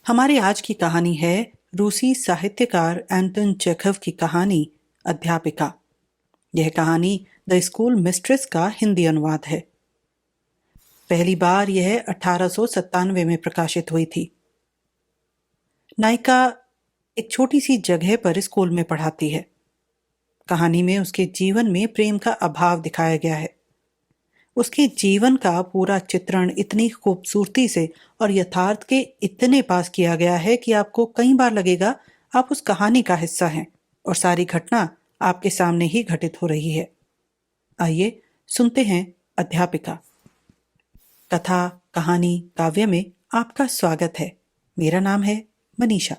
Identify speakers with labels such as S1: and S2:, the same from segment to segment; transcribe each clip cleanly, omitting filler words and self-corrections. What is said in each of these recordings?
S1: हमारी आज की कहानी है रूसी साहित्यकार एंटन चेखव की कहानी अध्यापिका। यह कहानी द स्कूल मिस्ट्रेस का हिंदी अनुवाद है। पहली बार यह 1897 में प्रकाशित हुई थी। नायिका एक छोटी सी जगह पर स्कूल में पढ़ाती है। कहानी में उसके जीवन में प्रेम का अभाव दिखाया गया है। उसके जीवन का पूरा चित्रण इतनी खूबसूरती से और यथार्थ के इतने पास किया गया है कि आपको कई बार लगेगा आप उस कहानी का हिस्सा हैं और सारी घटना आपके सामने ही घटित हो रही है। आइए सुनते हैं अध्यापिका। कथा, कहानी, काव्य में आपका स्वागत है। मेरा नाम है मनीषा।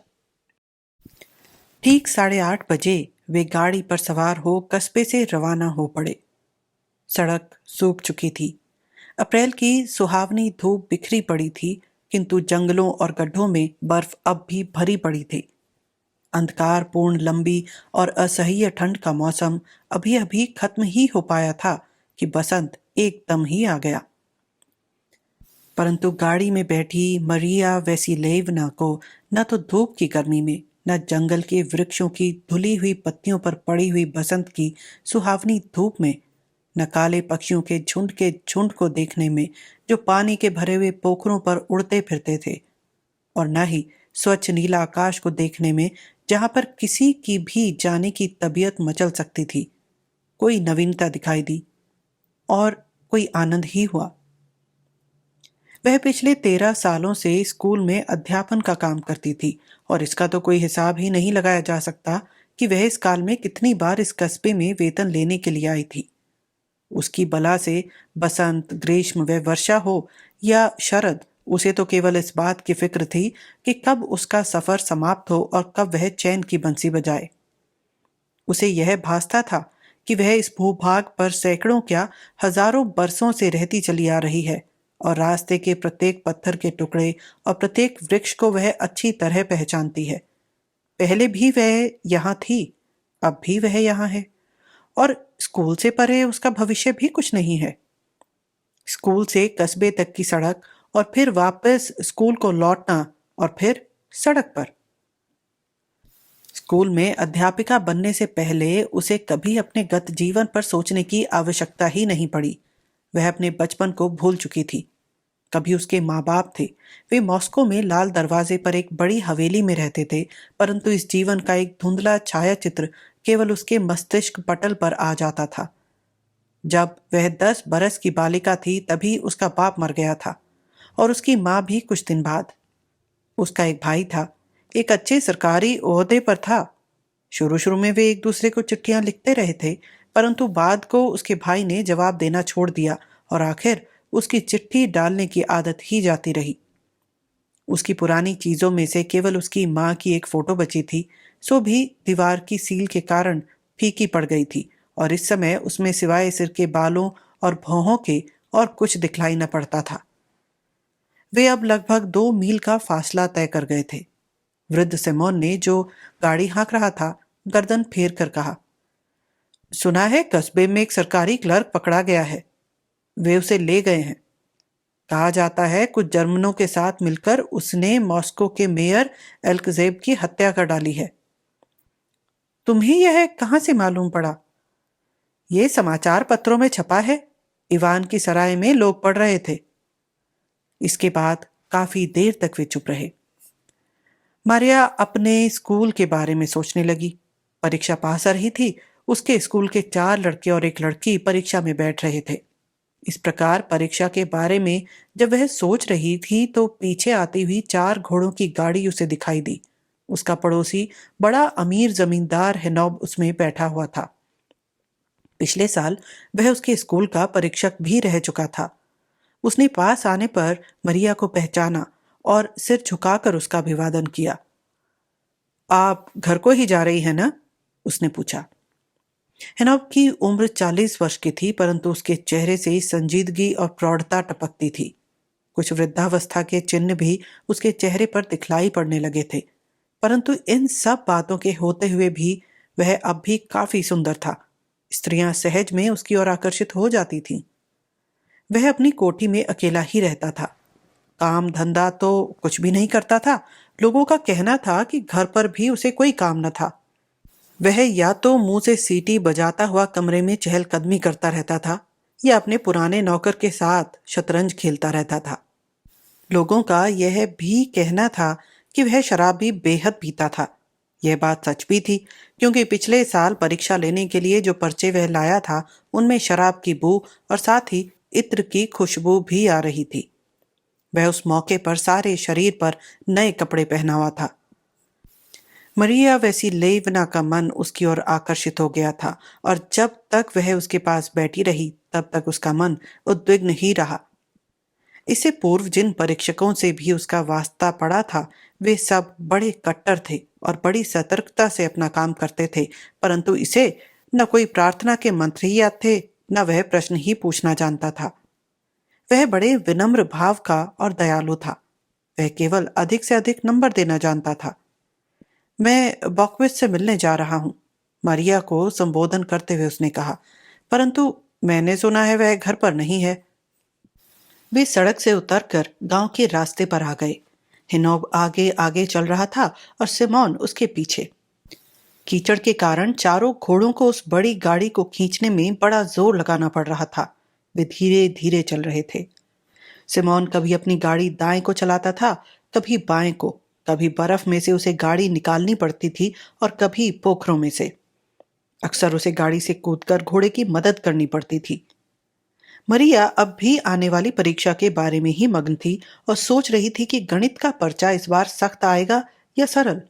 S1: ठीक 8:30 बजे वे गाड़ी पर सवार हो कस्बे से रवाना हो पड़े। सड़क सूख चुकी थी। अप्रैल की सुहावनी धूप बिखरी पड़ी थी, किंतु जंगलों और गड्ढों में बर्फ अब भी भरी पड़ी थी। अंधकारपूर्ण लंबी और असह्य ठंड का मौसम अभी अभी खत्म ही हो पाया था कि बसंत एकदम ही आ गया। परंतु गाड़ी में बैठी मरिया वेसिलेवना को न तो धूप की गर्मी में, न जंगल के वृक्षों की धुली हुई पत्तियों पर पड़ी हुई बसंत की सुहावनी धूप में, न काले पक्षियों के झुंड को देखने में जो पानी के भरे हुए पोखरों पर उड़ते फिरते थे, और न ही स्वच्छ नीला आकाश को देखने में जहां पर किसी की भी जाने की तबीयत मचल सकती थी, कोई नवीनता दिखाई दी और कोई आनंद ही हुआ। वह पिछले 13 सालों से स्कूल में अध्यापन का काम करती थी और इसका तो कोई हिसाब ही नहीं लगाया जा सकता कि वह इस काल में कितनी बार इस कस्बे में वेतन लेने के लिए आई थी। उसकी बला से बसंत, ग्रीष्म व वर्षा हो या शरद, उसे तो केवल इस बात की फिक्र थी कि कब उसका सफर समाप्त हो और कब वह चैन की बंसी बजाए। उसे यह भासता था कि वह इस भूभाग पर सैकड़ों क्या हजारों बरसों से रहती चली आ रही है और रास्ते के प्रत्येक पत्थर के टुकड़े और प्रत्येक वृक्ष को वह अच्छी तरह पहचानती है। पहले भी वह यहाँ थी, अब भी वह यहाँ है, और स्कूल से परे उसका भविष्य भी कुछ नहीं है। स्कूल से कस्बे तक की सड़क और फिर वापस स्कूल को लौटना और फिर सड़क पर। स्कूल में अध्यापिका बनने से पहले उसे कभी अपने गत जीवन पर सोचने की आवश्यकता ही नहीं पड़ी। वह अपने बचपन को भूल चुकी थी। कभी उसके माँ बाप थे, वे मॉस्को में लाल दरवाजे पर एक बड़ी हवेली में रहते थे, परंतु इस जीवन का एक धुंधला छायाचित्र केवल उसके मस्तिष्क पटल पर आ जाता था। जब वह 10 बरस की बालिका थी तभी उसका बाप मर गया था और उसकी माँ भी कुछ दिन बाद। उसका एक भाई था, एक अच्छे सरकारी ओहदे पर था। शुरू शुरू में वे एक दूसरे को चिट्ठियां लिखते रहे थे, परंतु बाद को उसके भाई ने जवाब देना छोड़ दिया और आखिर उसकी चिट्ठी डालने की आदत ही जाती रही। उसकी पुरानी चीजों में से केवल उसकी माँ की एक फोटो बची थी, सो भी दीवार की सील के कारण फीकी पड़ गई थी और इस समय उसमें सिवाय सिर के बालों और भौहों के और कुछ दिखलाई न पड़ता था। वे अब लगभग 2 मील का फासला तय कर गए थे। वृद्ध सिमोन ने, जो गाड़ी हाँक रहा था, गर्दन फेर कर कहा, सुना है कस्बे में एक सरकारी क्लर्क पकड़ा गया है। वे उसे ले गए हैं। कहा जाता है कुछ जर्मनों के साथ मिलकर उसने मॉस्को के मेयर एल्कजेब की हत्या कर डाली है। तुम्हें यह कहां से मालूम पड़ा? ये समाचार पत्रों में छपा है। इवान की सराय में लोग पढ़ रहे थे। इसके बाद काफी देर तक वे चुप रहे। मारिया अपने स्कूल के बारे में सोचने लगी। परीक्षा पास आ रही थी। उसके स्कूल के 4 लड़के और एक लड़की परीक्षा में बैठ रहे थे। इस प्रकार परीक्षा के बारे में जब वह सोच रही थी तो पीछे आती हुई 4 घोड़ों की गाड़ी उसे दिखाई दी। उसका पड़ोसी बड़ा अमीर जमींदार हेनॉब उसमें बैठा हुआ था। पिछले साल वह उसके स्कूल का परीक्षक भी रह चुका था। उसने पास आने पर मरिया को पहचाना और सिर झुकाकर उसका अभिवादन किया। आप घर को ही जा रही हैं ना? उसने पूछा। हेनॉब की उम्र 40 वर्ष की थी, परंतु उसके चेहरे से संजीदगी और प्रौढ़ता टपकती थी। कुछ वृद्धावस्था के चिन्ह भी उसके चेहरे पर दिखलाई पड़ने लगे थे, परंतु इन सब बातों के होते हुए भी वह अब भी काफी सुंदर था। स्त्रियां सहज में उसकी ओर आकर्षित हो जाती थीं। वह अपनी कोठी में अकेला ही रहता था। काम धंधा तो कुछ भी नहीं करता था। लोगों का कहना था कि घर पर भी उसे कोई काम न था। वह या तो मुंह से सीटी बजाता हुआ कमरे में चहलकदमी करता रहता था या अपने पुराने नौकर के साथ शतरंज खेलता रहता था। लोगों का यह भी कहना था कि वह शराब भी बेहद पीता था। यह बात सच भी थी, क्योंकि पिछले साल परीक्षा लेने के लिए जो पर्चे वह लाया था उनमें शराब की बू और साथ ही इत्र की खुशबू भी आ रही थी। वह उस मौके पर सारे शरीर पर नए कपड़े पहना हुआ था। मरिया वेसिलेवना का मन उसकी ओर आकर्षित हो गया था और जब तक वह उसके पास बैठी रही तब तक उसका मन उद्विग्न ही रहा। इससे पूर्व जिन परीक्षकों से भी उसका वास्ता पड़ा था वे सब बड़े कट्टर थे और बड़ी सतर्कता से अपना काम करते थे, परंतु इसे न कोई प्रार्थना के मंत्र ही याद थे, न वह प्रश्न ही पूछना जानता था। वह बड़े विनम्र भाव का और दयालु था। वह केवल अधिक से अधिक नंबर देना जानता था। मैं बॉकविच से मिलने जा रहा हूँ, मारिया को संबोधन करते हुए उसने कहा, परंतु मैंने सुना है वह घर पर नहीं है। वे सड़क से उतरकर गांव के रास्ते पर आ गए। हिनोब आगे आगे चल रहा था और सिमोन उसके पीछे। कीचड़ के कारण चारों घोड़ों को उस बड़ी गाड़ी को खींचने में बड़ा जोर लगाना पड़ रहा था। वे धीरे धीरे चल रहे थे। सिमोन कभी अपनी गाड़ी दाएं को चलाता था, कभी बाएं को। कभी बर्फ में से उसे गाड़ी निकालनी पड़ती थी और कभी पोखरों में से। अक्सर उसे गाड़ी से कूदकर घोड़े की मदद करनी पड़ती थी। मरिया अब भी आने वाली परीक्षा के बारे में ही मग्न थी और सोच रही थी कि गणित का पर्चा इस बार सख्त आएगा या सरल।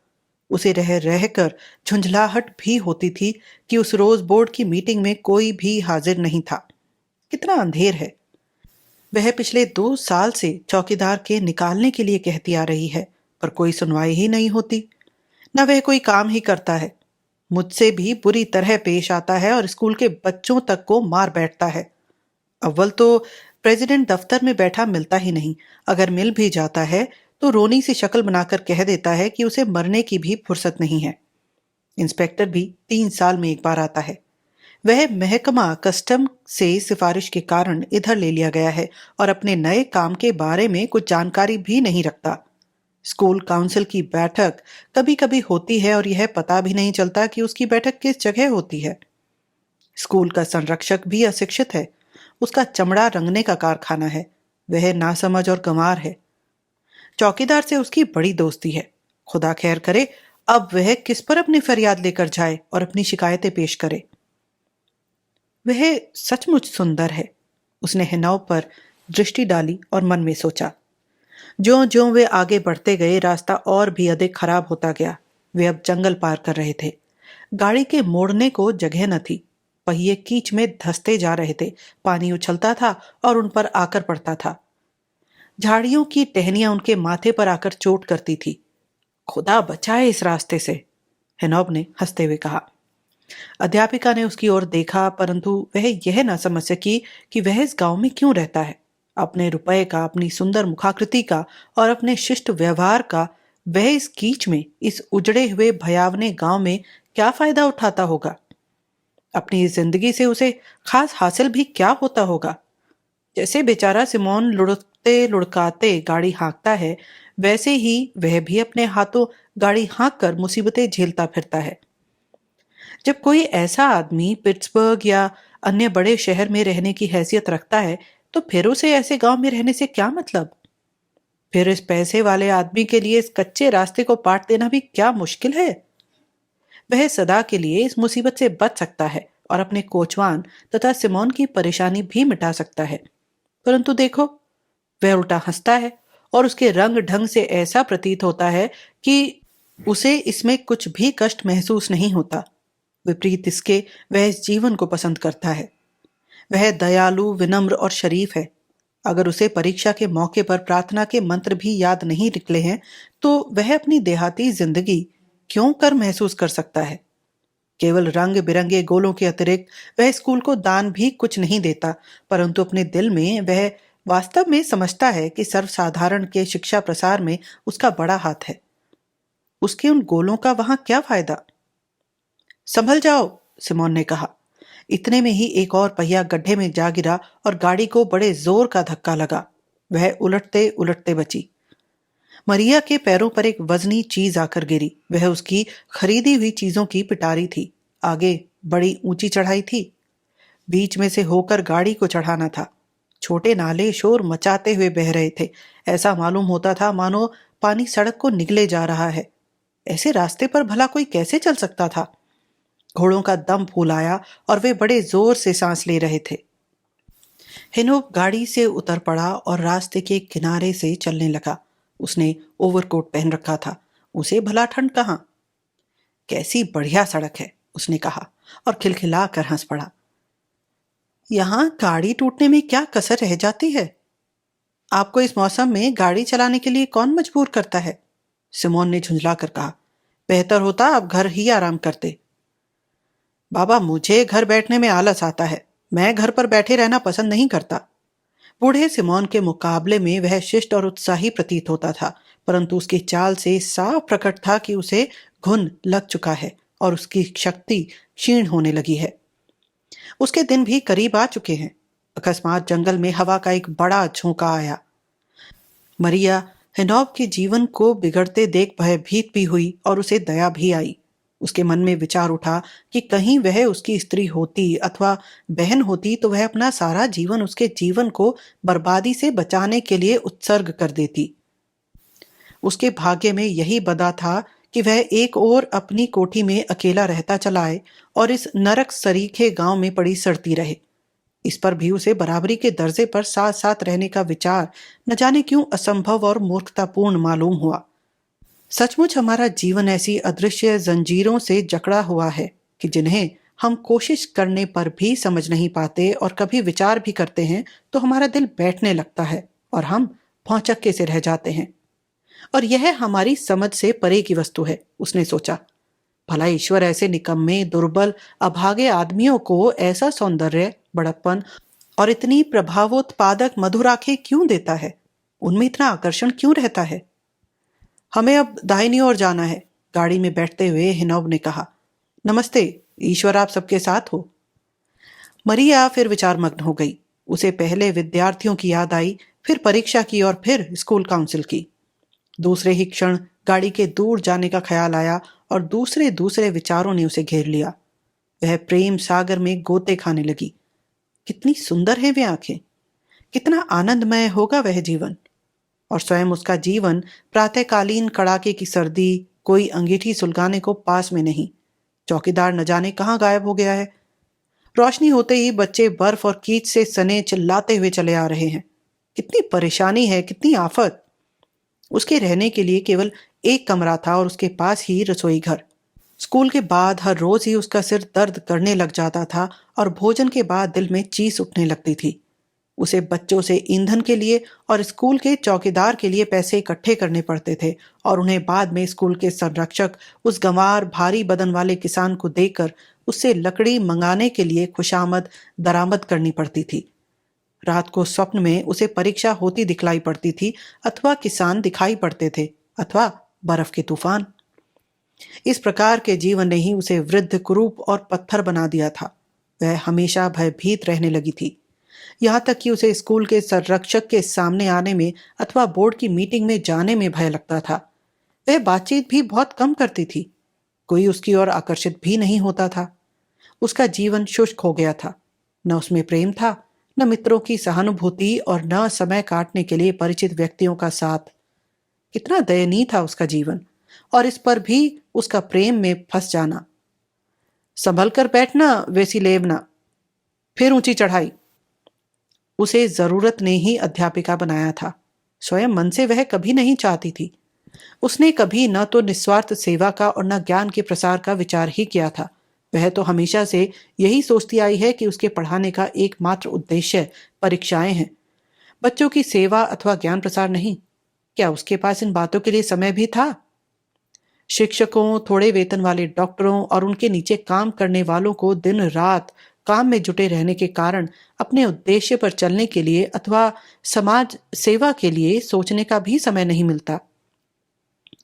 S1: उसे रह रहकर झुंझलाहट भी होती थी कि उस रोज बोर्ड की मीटिंग में कोई भी हाजिर नहीं था। कितना अंधेर है। वह पिछले 2 साल से चौकीदार के निकालने के लिए कहती आ रही है, पर कोई सुनवाई ही नहीं होती। न वह कोई काम ही करता है। मुझसे भी बुरी तरह पेश आता है और स्कूल के बच्चों तक को मार बैठता है। अव्वल तो प्रेसिडेंट दफ्तर में बैठा मिलता ही नहीं। अगर मिल भी जाता है तो रोनी सी शक्ल बनाकर कह देता है कि उसे मरने की भी फुर्सत नहीं है। इंस्पेक्टर भी 3 साल में एक बार आता है। वह महकमा कस्टम से सिफारिश के कारण इधर ले लिया गया है और अपने नए काम के बारे में कुछ जानकारी भी नहीं रखता। स्कूल काउंसिल की बैठक कभी कभी होती है और यह पता भी नहीं चलता कि उसकी बैठक किस जगह होती है। स्कूल का संरक्षक भी अशिक्षित है। उसका चमड़ा रंगने का कारखाना है। वह नासमझ और गंवार है। चौकीदार से उसकी बड़ी दोस्ती है। खुदा खैर करे, अब वह किस पर अपनी फरियाद लेकर जाए और अपनी शिकायतें पेश करे। वह सचमुच सुंदर है। उसने हिनाव पर दृष्टि डाली और मन में सोचा। ज्यों ज्यों वे आगे बढ़ते गए रास्ता और भी अधिक खराब होता गया। वे अब जंगल पार कर रहे थे। गाड़ी के मोड़ने को जगह न थी। पहिए कीच में धंसते जा रहे थे। पानी उछलता था और उन पर आकर पड़ता था। झाड़ियों की टहनियां उनके माथे पर आकर चोट करती थी। खुदा बचाए इस रास्ते से, हेनॉब ने हंसते हुए कहा। अध्यापिका ने उसकी ओर देखा, परंतु वह यह न समझ सकी कि वह इस गांव में क्यों रहता है। अपने रुपए का, अपनी सुंदर मुखाकृति का और अपने शिष्ट व्यवहार का वह इस कीच में, इस उजड़े हुए भयावने गांव में क्या फायदा उठाता होगा। अपनी इस जिंदगी से उसे खास हासिल भी क्या होता होगा। जैसे बेचारा सिमोन लुढ़कते लुढ़काते गाड़ी हाँकता है, वैसे ही वह भी अपने हाथों गाड़ी हाँक कर मुसीबतें झेलता फिरता है। जब कोई ऐसा आदमी पिट्सबर्ग या अन्य बड़े शहर में रहने की हैसियत रखता है, तो फिर उसे ऐसे गांव में रहने से क्या मतलब। फिर इस पैसे वाले आदमी के लिए इस कच्चे रास्ते को पाट देना भी क्या मुश्किल है। वह सदा के लिए इस मुसीबत से बच सकता है और अपने कोचवान तथा सिमोन की परेशानी भी मिटा सकता है। परंतु देखो, वह उल्टा हंसता है और उसके रंग ढंग से ऐसा प्रतीत होता है कि उसे इसमें कुछ भी कष्ट महसूस नहीं होता। विपरीत इसके वह इस जीवन को पसंद करता है। वह दयालु, विनम्र और शरीफ है। अगर उसे परीक्षा के मौके पर प्रार्थना के मंत्र भी याद नहीं निकले हैं, तो वह अपनी देहाती जिंदगी क्यों कर महसूस कर सकता है। केवल रंग बिरंगे गोलों के अतिरिक्त वह स्कूल को दान भी कुछ नहीं देता, परंतु अपने दिल में वह वास्तव में समझता है कि सर्वसाधारण के शिक्षा प्रसार में उसका बड़ा हाथ है। उसके उन गोलों का वहां क्या फायदा। संभल जाओ, सिमोन ने कहा। इतने में ही एक और पहिया गड्ढे में जा गिरा और गाड़ी को बड़े जोर का धक्का लगा। वह उलटते उलटते बची। मरिया के पैरों पर एक वजनी चीज आकर गिरी। वह उसकी खरीदी हुई चीजों की पिटारी थी। आगे बड़ी ऊंची चढ़ाई थी, बीच में से होकर गाड़ी को चढ़ाना था। छोटे नाले शोर मचाते हुए बह रहे थे। ऐसा मालूम होता था मानो पानी सड़क को निगले जा रहा है। ऐसे रास्ते पर भला कोई कैसे चल सकता था? घोड़ों का दम फूल आया और वे बड़े जोर से सांस ले रहे थे। हिनोक गाड़ी से उतर पड़ा और रास्ते के किनारे से चलने लगा। उसने ओवरकोट पहन रखा था। उसे भला ठंड कहाँ। कैसी बढ़िया सड़क है, उसने कहा और खिलखिला कर हंस पड़ा। यहां गाड़ी टूटने में क्या कसर रह जाती है? आपको इस मौसम में गाड़ी चलाने के लिए कौन मजबूर करता है? सिमोन ने झुंझला कर कहा। बेहतर होता आप घर ही आराम करते। बाबा, मुझे घर बैठने में आलस आता है। मैं घर पर बैठे रहना पसंद नहीं करता। बूढ़े सिमोन के मुकाबले में वह शिष्ट और उत्साही प्रतीत होता था, परंतु उसकी चाल से साफ प्रकट था कि उसे घुन लग चुका है और उसकी शक्ति क्षीण होने लगी है। उसके दिन भी करीब आ चुके हैं। अकस्मात जंगल में हवा का एक बड़ा झोंका आया। मरिया हेनॉब के जीवन को बिगड़ते देख भयभीत भी हुई और उसे दया भी आई। उसके मन में विचार उठा कि कहीं वह उसकी स्त्री होती अथवा बहन होती तो वह अपना सारा जीवन उसके जीवन को बर्बादी से बचाने के लिए उत्सर्ग कर देती। उसके भाग्य में यही बदा था कि वह एक ओर अपनी कोठी में अकेला रहता चला आए और इस नरक सरीखे गांव में पड़ी सड़ती रहे। इस पर भी उसे बराबरी के दर्जे पर साथ साथ रहने का विचार न जाने क्यों असंभव और मूर्खतापूर्ण मालूम हुआ। सचमुच हमारा जीवन ऐसी अदृश्य जंजीरों से जकड़ा हुआ है कि जिन्हें हम कोशिश करने पर भी समझ नहीं पाते और कभी विचार भी करते हैं तो हमारा दिल बैठने लगता है और हम भौचक्के से रह जाते हैं। और यह हमारी समझ से परे की वस्तु है, उसने सोचा। भला ईश्वर ऐसे निकम्मे, दुर्बल, अभागे आदमियों को ऐसा सौंदर्य, बड़प्पन और इतनी प्रभावोत्पादक मधुर आंखें क्यों देता है? उनमें इतना आकर्षण क्यों रहता है? हमें अब दाहिनी ओर जाना है, गाड़ी में बैठते हुए हिनोब ने कहा। नमस्ते, ईश्वर आप सबके साथ हो। मरिया फिर विचारमग्न हो गई। उसे पहले विद्यार्थियों की याद आई, फिर परीक्षा की और फिर स्कूल काउंसिल की। दूसरे ही क्षण गाड़ी के दूर जाने का ख्याल आया और दूसरे दूसरे विचारों ने उसे घेर लिया। वह प्रेम सागर में गोते खाने लगी। कितनी सुंदर है वे आंखें, कितना आनंदमय होगा वह जीवन। और स्वयं उसका जीवन प्रातःकालीन कड़ाके की सर्दी, कोई अंगीठी सुलगाने को पास में नहीं। चौकीदार न जाने कहाँ गायब हो गया है। रोशनी होते ही बच्चे बर्फ और कीच से सने चिल्लाते हुए चले आ रहे हैं। कितनी परेशानी है, कितनी आफत। उसके रहने के लिए केवल एक कमरा था और उसके पास ही रसोई घर। स्कूल के बाद हर रोज ही उसका सिर दर्द करने लग जाता था और भोजन के बाद दिल में चीस उठने लगती थी। उसे बच्चों से ईंधन के लिए और स्कूल के चौकीदार के लिए पैसे इकट्ठे करने पड़ते थे और उन्हें बाद में स्कूल के संरक्षक उस गंवार भारी बदन वाले किसान को देकर उससे लकड़ी मंगाने के लिए खुशामद दरामद करनी पड़ती थी। रात को स्वप्न में उसे परीक्षा होती दिखलाई पड़ती थी, अथवा किसान दिखाई पड़ते थे, अथवा बर्फ के तूफान। इस प्रकार के जीवन ने ही उसे वृद्ध, कुरूप और पत्थर बना दिया था। वह हमेशा भयभीत रहने लगी थी, यहाँ तक कि उसे स्कूल के संरक्षक के सामने आने में अथवा बोर्ड की मीटिंग में जाने में भय लगता था। वह बातचीत भी बहुत कम करती थी। कोई उसकी ओर आकर्षित भी नहीं होता था। उसका जीवन शुष्क हो गया था। न उसमें प्रेम था, न मित्रों की सहानुभूति और न समय काटने के लिए परिचित व्यक्तियों का साथ। कितना दयनीय था उसका जीवन, और इस पर भी उसका प्रेम में फंस जाना। संभल कर बैठना वेसिलेवना, फिर ऊंची चढ़ाई। उसे जरूरत ने ही अध्यापिका बनाया था। स्वयं मन से वह कभी नहीं चाहती थी। उसने कभी न तो निस्वार्थ सेवा का और न ज्ञान के प्रसार का विचार ही किया था। वह तो हमेशा से यही सोचती आई है कि उसके पढ़ाने का एकमात्र उद्देश्य परीक्षाएं हैं, बच्चों की सेवा अथवा ज्ञान प्रसार नहीं। क्या उसके पास इन बातों के लिए समय भी था? शिक्षकों, थोड़े वेतन वाले डॉक्टरों और उनके नीचे काम करने वालों को दिन रात काम में जुटे रहने के कारण अपने उद्देश्य पर चलने के लिए अथवा समाज सेवा के लिए सोचने का भी समय नहीं मिलता।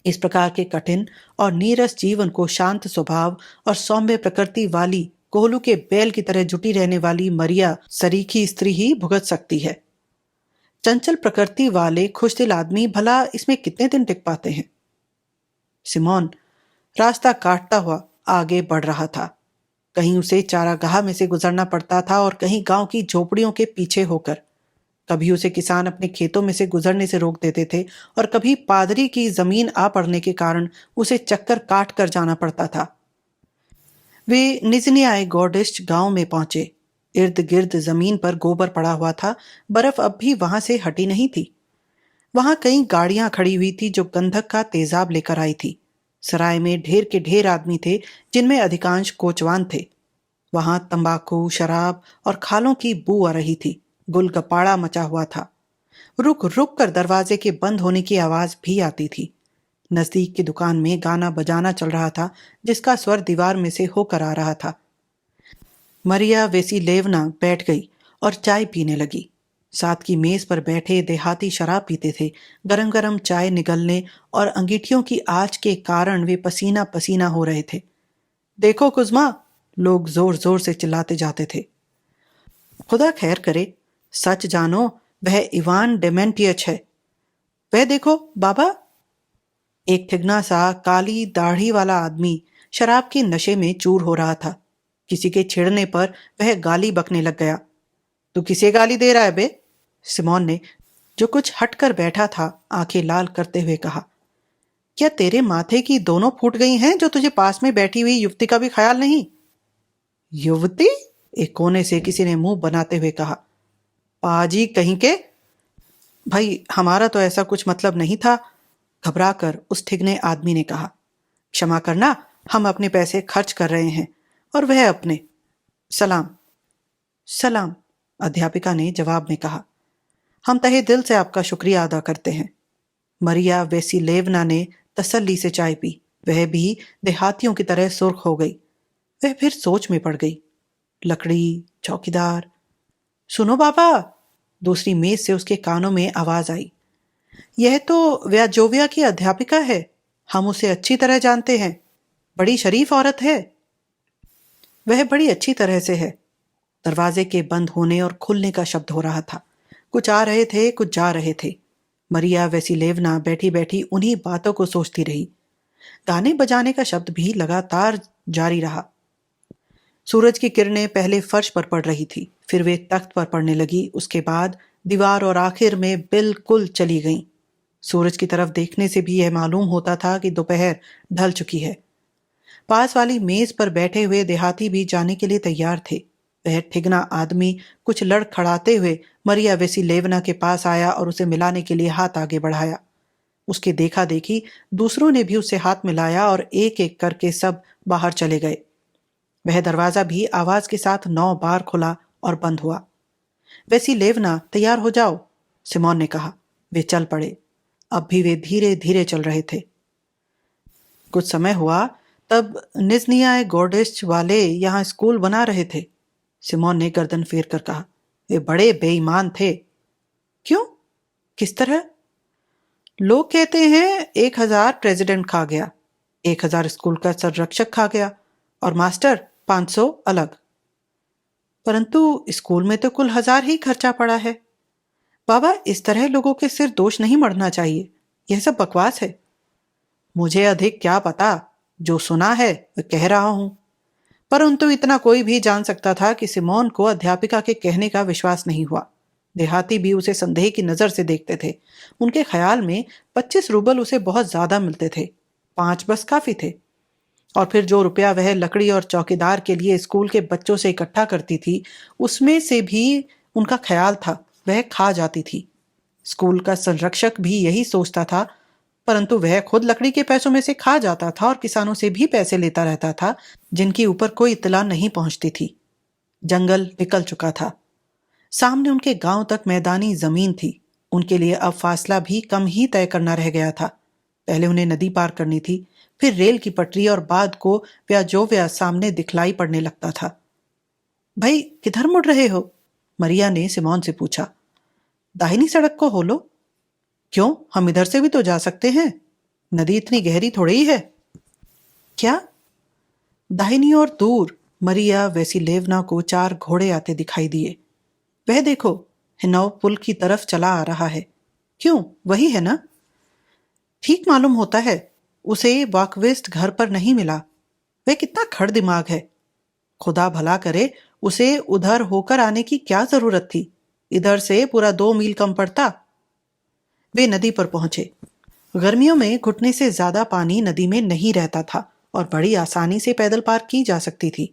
S1: इस प्रकार के कठिन और नीरस जीवन को शांत स्वभाव और सौम्य प्रकृति वाली कोहलू के बैल की तरह जुटी रहने वाली मरिया सरीखी स्त्री ही भुगत सकती है। चंचल प्रकृति वाले खुशदिल आदमी भला इसमें कितने दिन टिक पाते हैं। सिमोन रास्ता काटता हुआ आगे बढ़ रहा था। कहीं उसे चारागाह में से गुजरना पड़ता था और कहीं गांव की झोपड़ियों के पीछे होकर। कभी उसे किसान अपने खेतों में से गुजरने से रोक देते थे और कभी पादरी की जमीन आ पड़ने के कारण उसे चक्कर काट कर जाना पड़ता था। वे निजनियाय गोर्डिश गांव में पहुंचे। इर्द गिर्द जमीन पर गोबर पड़ा हुआ था। बर्फ अब भी वहां से हटी नहीं थी। वहां कई गाड़ियां खड़ी हुई थी जो गंधक का तेजाब लेकर आई थी। सराय में ढेर के ढेर आदमी थे, जिनमें अधिकांश कोचवान थे। वहां तंबाकू, शराब और खालों की बू आ रही थी। गुलगपाड़ा मचा हुआ था। रुक रुक कर दरवाजे के बंद होने की आवाज भी आती थी। नजदीक की दुकान में गाना बजाना चल रहा था, जिसका स्वर दीवार में से होकर आ रहा था। मरिया वेसिलेवना बैठ गई और चाय पीने लगी। साथ की मेज पर बैठे देहाती शराब पीते थे। गरम गरम चाय निगलने और अंगीठियों की आंच के कारण वे पसीना पसीना हो रहे थे। देखो कुज़्मा, लोग जोर जोर से चिल्लाते जाते थे। खुदा खैर करे, सच जानो वह इवान डेमेंटियच है। वह देखो बाबा। एक ठिगना सा काली दाढ़ी वाला आदमी शराब के नशे में चूर हो रहा था। किसी के छेड़ने पर वह गाली बकने लग गया। तू किसे गाली दे रहा है बे? सिमोन ने, जो कुछ हटकर बैठा था, आंखें लाल करते हुए कहा। क्या तेरे माथे की दोनों फूट गई हैं जो तुझे पास में बैठी हुई युवती का भी ख्याल नहीं? युवती? एक कोने से किसी ने मुंह बनाते हुए कहा। पाजी कहीं के। भाई हमारा तो ऐसा कुछ मतलब नहीं था, घबराकर उस ठिगने आदमी ने कहा। क्षमा करना, हम अपने पैसे खर्च कर रहे हैं और वह अपने। सलाम। सलाम, अध्यापिका ने जवाब में कहा। हम तहे दिल से आपका शुक्रिया अदा करते हैं। मरिया वेसिलेवना ने तसल्ली से चाय पी। वह भी देहातियों की तरह सुर्ख हो गई। वह फिर सोच में पड़ गई। लकड़ी, चौकीदार। सुनो बाबा, दूसरी मेज से उसके कानों में आवाज आई। यह तो व्याजोविया की अध्यापिका है। हम उसे अच्छी तरह जानते हैं। बड़ी शरीफ औरत है। वह बड़ी अच्छी तरह से है। दरवाजे के बंद होने और खुलने का शब्द हो रहा था। कुछ आ रहे थे, कुछ जा रहे थे। मरिया वेसिलेवना बैठी बैठी उन्हीं बातों को सोचती रही। गाने बजाने का शब्द भी लगातार जारी रहा। सूरज की किरणें पहले फर्श पर पड़ रही थी, फिर वे तख्त पर पड़ने लगी, उसके बाद दीवार और आखिर में बिल्कुल चली गईं। सूरज की तरफ देखने से भी यह मालूम होता था कि दोपहर ढल चुकी है। पास वाली मेज पर बैठे हुए देहाती भी जाने के लिए तैयार थे। वह ठिगना आदमी कुछ लड़खड़ाते हुए मरिया वेसिलेवना के पास आया और उसे मिलाने के लिए हाथ आगे बढ़ाया। उसके देखा देखी दूसरों ने भी उससे हाथ मिलाया और एक एक करके सब बाहर चले गए। वह दरवाजा भी आवाज के साथ 9 बार खुला और बंद हुआ। वेसिलेवना, तैयार हो जाओ, सिमोन ने कहा। वे चल पड़े। अब भी वे धीरे धीरे चल रहे थे। कुछ समय हुआ, तब निजनियाय गोर्डिश वाले यहाँ स्कूल बना रहे थे। सिमोन ने गर्दन फेर कर कहा। वे बड़े बेईमान थे। क्यों? किस तरह? लोग कहते हैं 1000 प्रेसिडेंट खा गया, 1000 स्कूल का संरक्षक खा गया और मास्टर 500 अलग। परंतु स्कूल में तो कुल 1000 ही खर्चा पड़ा है। बाबा, इस तरह लोगों के सिर दोष नहीं मढ़ना चाहिए। यह सब बकवास है। मुझे अधिक क्या पता, जो सुना है वह कह रहा हूं। परंतु इतना कोई भी जान सकता था कि सिमोन को अध्यापिका के कहने का विश्वास नहीं हुआ। देहाती भी उसे संदेह की नजर से देखते थे। उनके ख्याल में 25 रूबल उसे बहुत ज्यादा मिलते थे। 5 बस काफी थे। और फिर जो रुपया वह लकड़ी और चौकीदार के लिए स्कूल के बच्चों से इकट्ठा करती थी, उसमें से भी उनका ख्याल था वह खा जाती थी। स्कूल का संरक्षक भी यही सोचता था, परंतु वह खुद लकड़ी के पैसों में से खा जाता था और किसानों से भी पैसे लेता रहता था, जिनकी ऊपर कोई इत्तला नहीं पहुंचती थी। जंगल निकल चुका था। सामने उनके गांव तक मैदानी जमीन थी। उनके लिए अब फासला भी कम ही तय करना रह गया था। पहले उन्हें नदी पार करनी थी, फिर रेल की पटरी और बाद को व्याजोव्या सामने दिखलाई पड़ने लगता था। भाई, किधर मुड़ रहे हो? मरिया ने सिमोन से पूछा। दाहिनी सड़क को हो लो। क्यों? हम इधर से भी तो जा सकते हैं। नदी इतनी गहरी थोड़ी ही है। क्या? दाहिनी ओर दूर मरिया वेसिलेवना को 4 घोड़े आते दिखाई दिए। वह देखो, हिनाव पुल की तरफ चला आ रहा है। क्यों, वही है ना? ठीक मालूम होता है। उसे वाकवेस्ट घर पर नहीं मिला। वह कितना खड़ दिमाग है। खुदा भला करे, उसे उधर होकर आने की क्या जरूरत थी? इधर से पूरा 2 मील कम पड़ता। वे नदी पर पहुंचे। गर्मियों में घुटने से ज्यादा पानी नदी में नहीं रहता था और बड़ी आसानी से पैदल पार की जा सकती थी।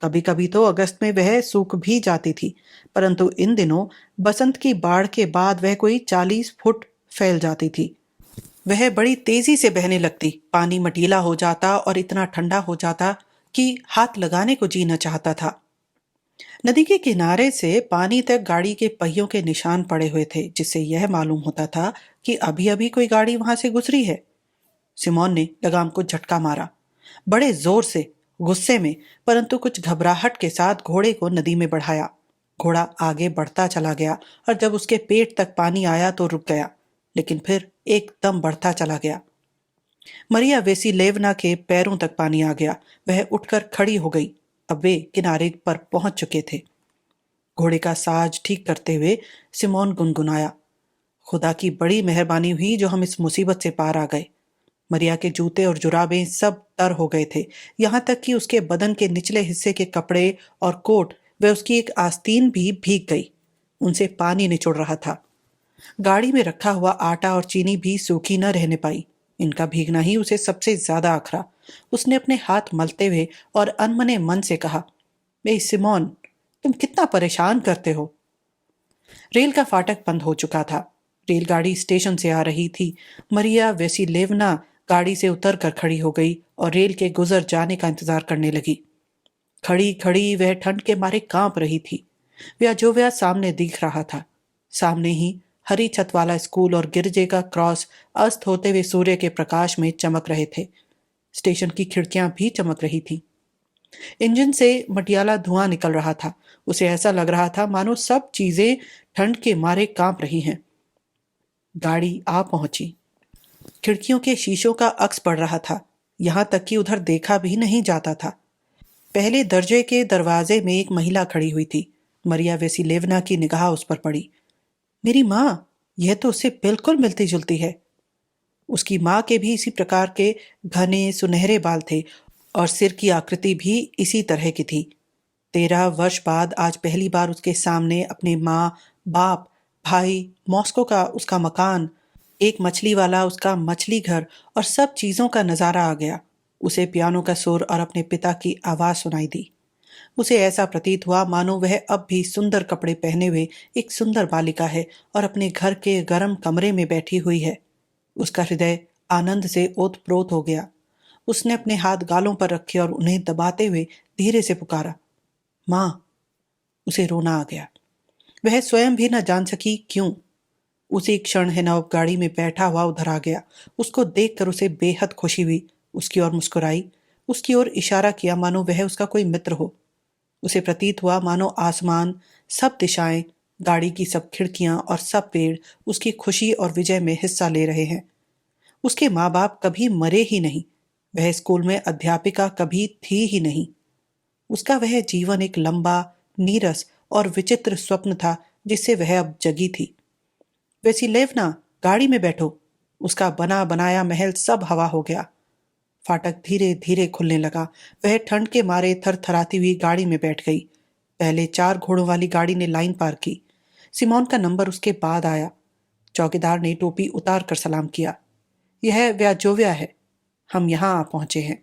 S1: कभी कभी तो अगस्त में वह सूख भी जाती थी, परंतु इन दिनों बसंत की बाढ़ के बाद वह कोई 40 फुट फैल जाती थी। वह बड़ी तेजी से बहने लगती। पानी मटीला हो जाता और इतना ठंडा हो जाता कि हाथ लगाने को जी न चाहता था। नदी के किनारे से पानी तक गाड़ी के पहियों के निशान पड़े हुए थे, जिससे यह मालूम होता था कि अभी अभी कोई गाड़ी वहां से गुजरी है। सिमोन ने लगाम को झटका मारा, बड़े जोर से, गुस्से में, परंतु कुछ घबराहट के साथ घोड़े को नदी में बढ़ाया। घोड़ा आगे बढ़ता चला गया और जब उसके पेट तक पानी आया तो रुक गया, लेकिन फिर एकदम बढ़ता चला गया। मरिया वेसिलेवना के पैरों तक पानी आ गया। वह उठकर खड़ी हो गई। अब वे किनारे पर पहुंच चुके थे। घोड़े का साज ठीक करते हुए सिमोन गुनगुनाया, खुदा की बड़ी मेहरबानी हुई जो हम इस मुसीबत से पार आ गए। मरिया के जूते और जुराबें सब तर हो गए थे, यहां तक कि उसके बदन के निचले हिस्से के कपड़े और कोट व उसकी एक आस्तीन भी भीग गई। उनसे पानी निचुड़ रहा था। गाड़ी में रखा हुआ आटा और चीनी भी सूखी न रहने पाई। इनका भीगना ही उसे सबसे ज्यादा अखरा। उसने अपने हाथ मलते हुए और अनमने मन से कहा, ए सिमोन, तुम कितना परेशान करते हो। रेल का फाटक बंद हो चुका था। रेलगाड़ी स्टेशन से आ रही थी। मरिया वेसिलेवना गाड़ी से उतर कर खड़ी हो गई और रेल के गुजर जाने का इंतजार करने लगी। खड़ी खड़ी वह ठंड के मारे कांप रही थी। वह सामने दिख रहा था। सामने ही हरी छत वाला स्कूल और गिरजे का क्रॉस अस्त होते हुए सूर्य के प्रकाश में चमक रहे थे। स्टेशन की खिड़कियां भी चमक रही थी। इंजन से मटियाला धुआं निकल रहा था। उसे ऐसा लग रहा था मानो सब चीजें ठंड के मारे कांप रही हैं। गाड़ी आ पहुंची। खिड़कियों के शीशों का अक्स पड़ रहा था, यहां तक कि उधर देखा भी नहीं जाता था। पहले दर्जे के दरवाजे में एक महिला खड़ी हुई थी। मरिया वेसिलेवना की निगाह उस पर पड़ी। मेरी माँ, यह तो उससे बिल्कुल मिलती जुलती है। उसकी माँ के भी इसी प्रकार के घने सुनहरे बाल थे और सिर की आकृति भी इसी तरह की थी। 13 वर्ष बाद आज पहली बार उसके सामने अपने माँ, बाप, भाई, मॉस्को का उसका मकान, एक मछली वाला उसका मछली घर और सब चीजों का नजारा आ गया। उसे पियानो का सुर और अपने पिता की आवाज सुनाई दी। उसे ऐसा प्रतीत हुआ मानो वह अब भी सुंदर कपड़े पहने हुए एक सुंदर बालिका है और अपने घर के गर्म कमरे में बैठी हुई है। उसका हृदय आनंद से ओतप्रोत हो गया। उसने अपने हाथ गालों पर रखे और उन्हें दबाते हुए धीरे से पुकारा, माँ। उसे रोना आ गया। वह स्वयं भी न जान सकी क्यों। उसी क्षण हिनाव गाड़ी में बैठा हुआ उधर आ गया। उसको देखकर उसे बेहद खुशी हुई। उसकी ओर मुस्कुराई, उसकी ओर इशारा किया मानो वह उसका कोई मित्र हो। उसे प्रतीत हुआ मानो आसमान, सब दिशाएं, गाड़ी की सब खिड़कियां और सब पेड़ उसकी खुशी और विजय में हिस्सा ले रहे हैं। उसके माँ बाप कभी मरे ही नहीं। वह स्कूल में अध्यापिका कभी थी ही नहीं। उसका वह जीवन एक लंबा, नीरस और विचित्र स्वप्न था जिससे वह अब जगी थी। वेसिलेवना, गाड़ी में बैठो। उसका बना बनाया महल सब हवा हो गया। फाटक धीरे धीरे खुलने लगा। वह ठंड के मारे थरथराती हुई गाड़ी में बैठ गई। पहले 4 घोड़ों वाली गाड़ी ने लाइन पार की। सिमोन का नंबर उसके बाद आया। चौकीदार ने टोपी उतार कर सलाम किया। यह व्याजोव्या है। हम यहाँ आ पहुंचे हैं।